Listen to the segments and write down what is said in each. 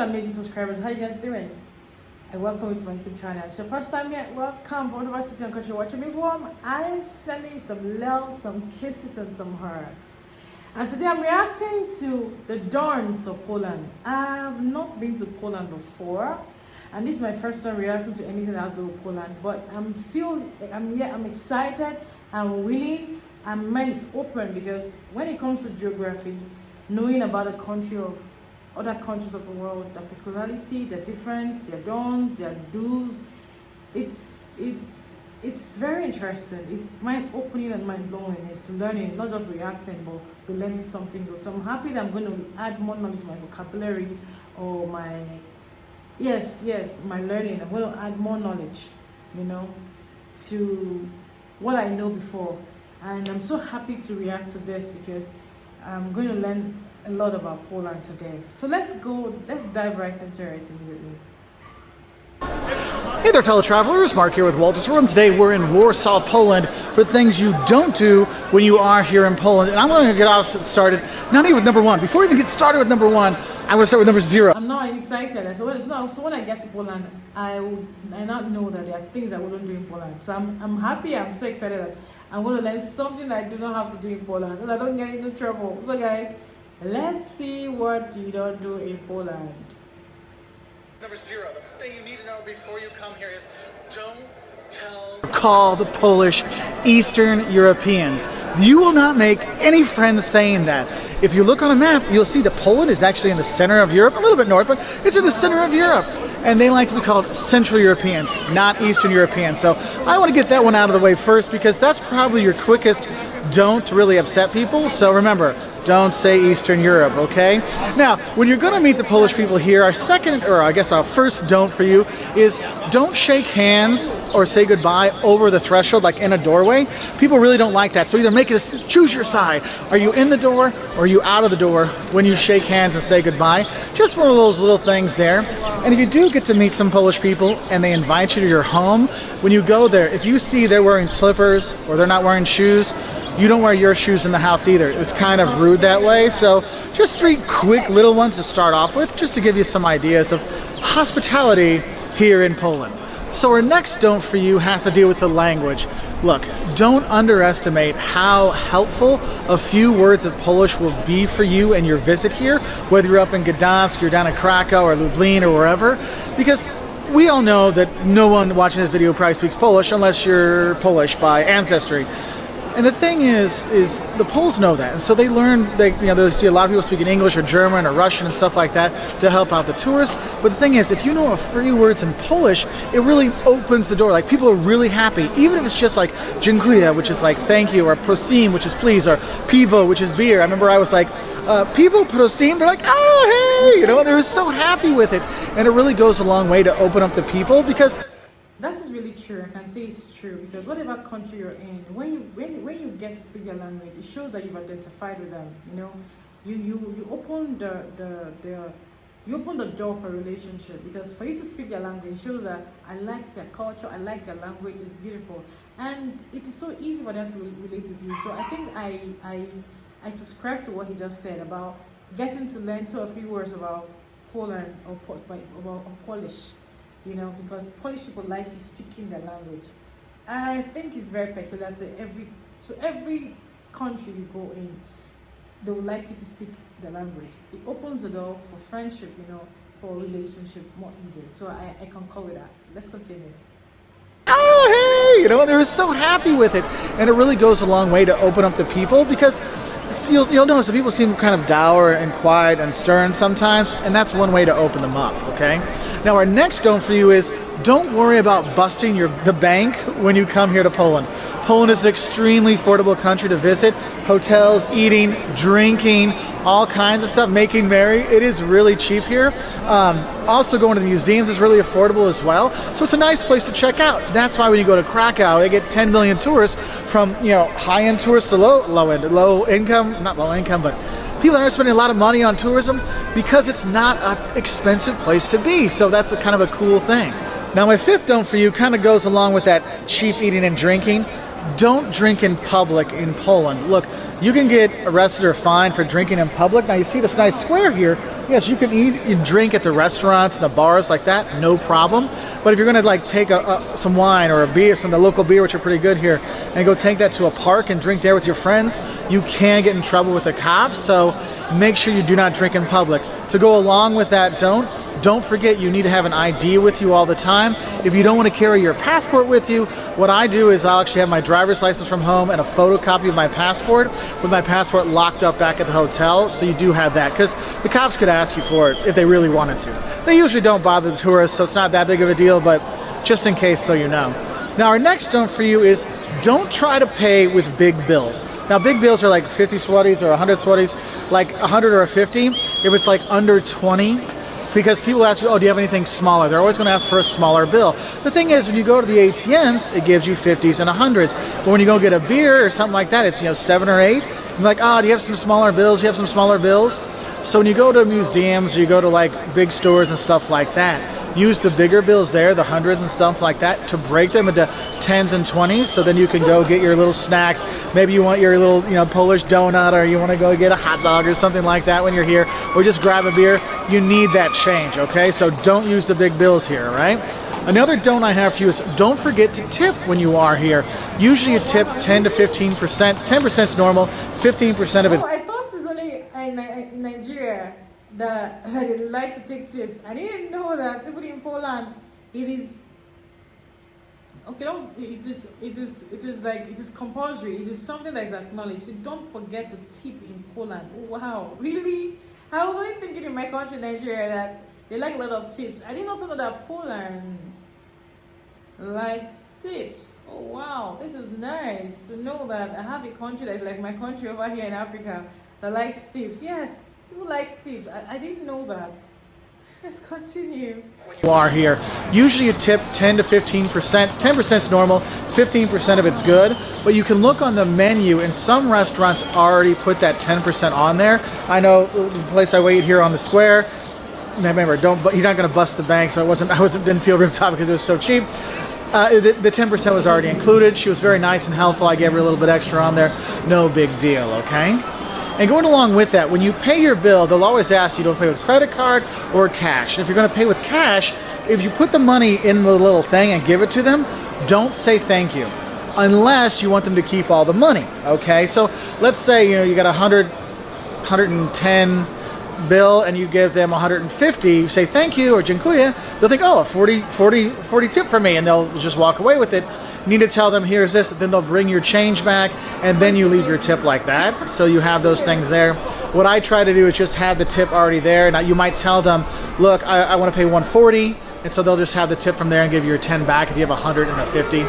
amazing subscribers. How you guys doing? And welcome to my YouTube channel. It's your first time here. Welcome from whatever city and country you're watching me from. I am sending some love, some kisses, and some hugs. And today I'm reacting to the dawn of Poland. I have not been to Poland before, and this is my first time reacting to anything out of Poland. But I'm excited, I'm willing, and my mind is open, because when it comes to geography, knowing about a country of other countries of the world, their peculiarity, their difference, their dons, their do's, it's very interesting. It's mind opening and mind blowing. It's learning, not just reacting, but you're learning something new. So I'm happy that I'm going to add more knowledge to my vocabulary, or my my learning. I'm going to add more knowledge, to what I know before. And I'm so happy to react to this, because I'm going to learn a lot about Poland today. So let's dive right into it immediately. Hey there, fellow travelers. Mark here with Walter's World. Today we're in Warsaw, Poland, for things you don't do when you are here in Poland. And I'm going to get started, not even with number one. Before we even get started with number one, I'm going to start with number 0. I'm not excited. So when I get to Poland, I not know that there are things I wouldn't do in Poland. So I'm happy. I'm so excited that I'm going to learn something I do not have to do in Poland, so I don't get into trouble. So guys, let's see what you don't do in Poland. Number 0, the thing you need to know before you come here is call the Polish Eastern Europeans. You will not make any friends saying that. If you look on a map, you'll see that Poland is actually in the center of Europe, a little bit north, but it's in the center of Europe. And they like to be called Central Europeans, not Eastern Europeans. So I want to get that one out of the way first, because that's probably your quickest don't to really upset people. So remember, don't say Eastern Europe, okay? Now, when you're going to meet the Polish people here, our first don't for you is don't shake hands or say goodbye over the threshold, like in a doorway. People really don't like that. So either choose your side. Are you in the door or are you out of the door when you shake hands and say goodbye? Just one of those little things there. And if you do get to meet some Polish people and they invite you to your home, when you go there, if you see they're wearing slippers or they're not wearing shoes, you don't wear your shoes in the house either. It's kind of rude that way. So just 3 quick little ones to start off with, just to give you some ideas of hospitality here in Poland. So our next don't for you has to deal with the language. Look, don't underestimate how helpful a few words of Polish will be for you and your visit here, whether you're up in Gdansk, you're down in Krakow or Lublin or wherever, because we all know that no one watching this video probably speaks Polish unless you're Polish by ancestry. And the thing is the Poles know that, and so they learn. They'll see a lot of people speaking English or German or Russian and stuff like that to help out the tourists. But the thing is, if you know a few words in Polish, it really opens the door. Like, people are really happy, even if it's just like dziękuję, which is like thank you, or prosim, which is please, or piwo, which is beer. I remember I was like, piwo prosim. They're like, oh hey, they're so happy with it, and it really goes a long way to open up to people, because. That is really true. I can say it's true, because whatever country you're in, when you get to speak their language, it shows that you've identified with them. You open the door for a relationship, because for you to speak their language, it shows that I like their culture, I like their language, it's beautiful, and it is so easy for them to relate with you. So I think I subscribe to what he just said about getting to learn 2 or 3 words about Poland or of Polish. Because Polish people like you speaking their language. And I think it's very peculiar to every country you go in. They would like you to speak the language. It opens the door for friendship, for relationship more easy. So I concur with that. Let's continue. Oh hey, they're so happy with it, and it really goes a long way to open up to people, because you'll notice that people seem kind of dour and quiet and stern sometimes, and that's one way to open them up, okay? Now our next don't for you is don't worry about busting the bank when you come here to Poland. Poland is an extremely affordable country to visit. Hotels, eating, drinking, all kinds of stuff, making merry. It is really cheap here. Also going to the museums is really affordable as well. So it's a nice place to check out. That's why when you go to Krakow, they get 10 million tourists, from high-end tourists to low income, not low income, but people that are spending a lot of money on tourism, because it's not an expensive place to be. So that's kind of a cool thing. Now my 5th don't for you kind of goes along with that cheap eating and drinking. don't drink in public in Poland. Look, you can get arrested or fined for drinking in public. Now you see this nice square here. Yes, you can eat and drink at the restaurants and the bars like that, no problem. But if you're gonna like take some wine or a beer, some of the local beer, which are pretty good here, and go take that to a park and drink there with your friends, you can get in trouble with the cops. So make sure you do not drink in public. To go along with that, don't forget you need to have an ID with you all the time. If you don't want to carry your passport with you, what I do is I'll actually have my driver's license from home and a photocopy of my passport with my passport locked up back at the hotel, so you do have that, because the cops could ask you for it if they really wanted to. They usually don't bother the tourists, so it's not that big of a deal, but just in case so you know. Now our next don't for you is don't try to pay with big bills. Now big bills are like 50 zlotys or 100 zlotys, like 100 or 50. If it's like under 20, because people ask you, oh, do you have anything smaller? They're always going to ask for a smaller bill. The thing is, when you go to the ATMs, it gives you 50s and 100s. But when you go get a beer or something like that, it's 7 or 8. I'm like, oh, do you have some smaller bills? You have some smaller bills? So when you go to museums, you go to like big stores and stuff like that, use the bigger bills there, the hundreds and stuff like that, to break them into 10s and 20s, so then you can go get your little snacks. Maybe you want your little Polish donut, or you want to go get a hot dog or something like that when you're here, or just grab a beer. You need that change, okay? So don't use the big bills here, right? Another don't I have for you is don't forget to tip when you are here. Usually you tip 10 to 15%. 10% is normal, 15% of it's... I thought it's only in Nigeria that they like to take tips. I didn't know that even in Poland it is okay. It is compulsory. It is something that is acknowledged. So don't forget to tip in Poland. Wow, really? I was only thinking in my country, Nigeria, that they like a lot of tips. I didn't also know that Poland likes tips. Oh wow, this is nice to know that I have a country that's like my country over here in Africa that likes tips. Yes, who likes tips? I didn't know that. Let's continue. You are here. Usually you tip 10 to 15%. 10% is normal, 15% of it's good. But you can look on the menu, and some restaurants already put that 10% on there. I know the place I wait here on the square. Remember, you're not going to bust the bank, so didn't feel ripped off because it was so cheap. The 10% was already included. She was very nice and helpful. I gave her a little bit extra on there. No big deal, okay? And going along with that, when you pay your bill, they'll always ask you to pay with credit card or cash. And if you're going to pay with cash, if you put the money in the little thing and give it to them, don't say thank you, unless you want them to keep all the money, okay? So let's say, you got 110 bill and you give them 150, you say thank you or dziękuję, they'll think, oh, a 40 tip for me, and they'll just walk away with it. You need to tell them, here's this, then they'll bring your change back, and then you leave your tip like that. So you have those things there. What I try to do is just have the tip already there. Now you might tell them, look, I want to pay 140, and so they'll just have the tip from there and give you your 10 back if you have 100 and a 50.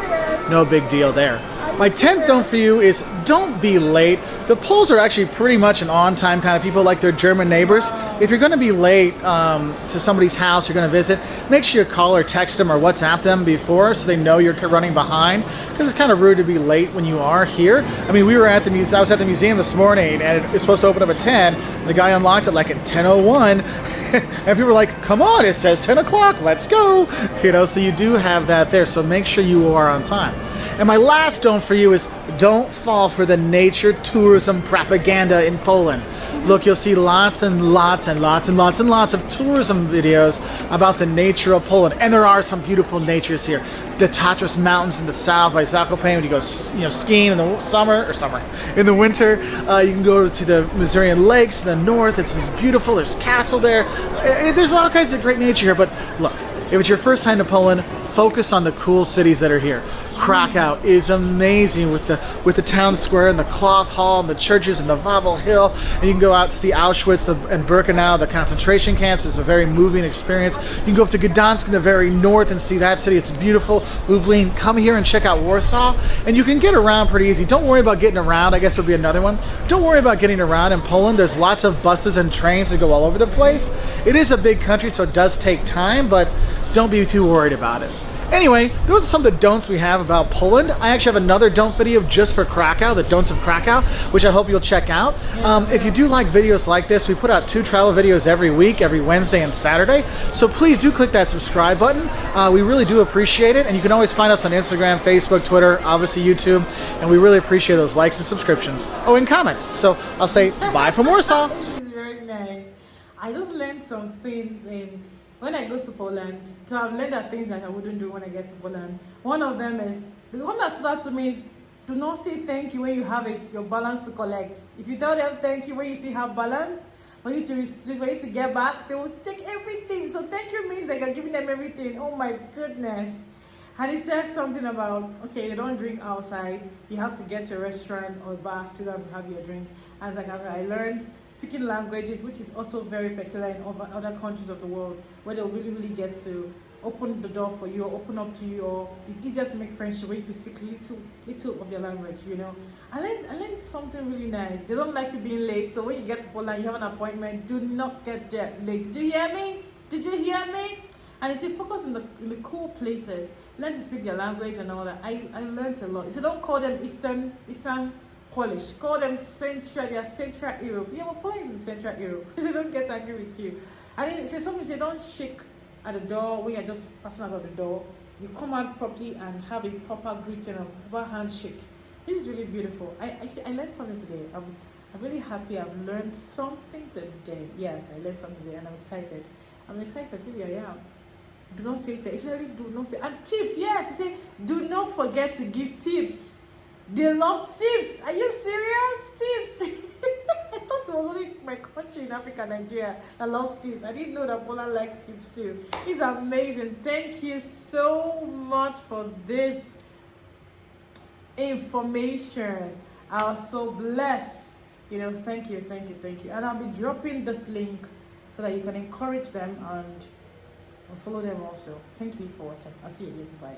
No big deal there. My 10th don't for you is don't be late. The Poles are actually pretty much an on-time kind of people, like their German neighbors. If you're going to be late to somebody's house you're going to visit, make sure you call or text them or WhatsApp them before so they know you're running behind, because it's kind of rude to be late when you are here. I mean, I was at the museum this morning, and it's supposed to open up at 10. And the guy unlocked it like at 10:01, and people were like, come on, it says 10 o'clock, let's go. So you do have that there, so make sure you are on time. And my last don't for you is don't fall for the nature tourism propaganda in Poland. Look, you'll see lots and lots and lots and lots and lots of tourism videos about the nature of Poland. And there are some beautiful natures here. The Tatras Mountains in the south by Zakopane, when you go skiing in the in the winter. You can go to the Masurian Lakes in the north. It's just beautiful. There's a castle there. There's all kinds of great nature here. But look, if it's your first time to Poland, focus on the cool cities that are here. Krakow is amazing with the town square and the cloth hall and the churches and the Wawel Hill. And you can go out to see Auschwitz and Birkenau, the concentration camps. It's a very moving experience. You can go up to Gdansk in the very north and see that city. It's beautiful. Lublin. Come here and check out Warsaw. And you can get around pretty easy. Don't worry about getting around. I guess it'll be another one. Don't worry about getting around in Poland. There's lots of buses and trains that go all over the place. It is a big country, so it does take time, but don't be too worried about it. Anyway, those are some of the don'ts we have about Poland. I actually have another don't video just for Krakow, the don'ts of Krakow, which I hope you'll check out. If you do like videos like this, we put out 2 travel videos every week, every Wednesday and Saturday. So please do click that subscribe button. We really do appreciate it. And you can always find us on Instagram, Facebook, Twitter, obviously YouTube. And we really appreciate those likes and subscriptions. Oh, and comments. So I'll say bye from Warsaw. It's very nice. I just learned some things when I go to Poland. So I've learned that things that I wouldn't do when I get to Poland. One of them is, the one that stood out to me is, do not say thank you when you have your balance to collect. If you tell them thank you when you still have balance, for you to get back, they will take everything. So thank you means that you're giving them everything. Oh my goodness. And he said something about, okay, you don't drink outside. You have to get to a restaurant or bar, sit down to have your drink. And like I learned speaking languages, which is also very peculiar in other countries of the world, where they really, really get to open the door for you or open up to you, or it's easier to make friendship when you can speak little of their language, you know. I learned something really nice. They don't like you being late, so when you get to Poland, you have an appointment, do not get there late. Did you hear me? Did you hear me? And he said, focus in the cool places. Learn to speak their language and all that. I learned a lot. He said, don't call them Eastern Polish. Call them Central. They are Central Europe. Yeah, but Poland is in Central Europe. They don't get angry with you. And he said something. He said, don't shake at the door when you're just passing out of the door. You come out properly and have a proper greeting, a proper handshake. This is really beautiful. I learned something today. I'm really happy. I've learned something today. Yes, I learned something today, and I'm excited. Really, I am. Do not say that. Literally, do not say. And tips, yes. He said, do not forget to give tips. They love tips. Are you serious? Tips. I thought it was only my country in Africa, Nigeria, that loves tips. I didn't know that Poland likes tips too. It's amazing. Thank you so much for this information. I was so blessed. You know, thank you. And I'll be dropping this link so that you can encourage them and follow them also. Thank you for watching. I'll see you again. Bye.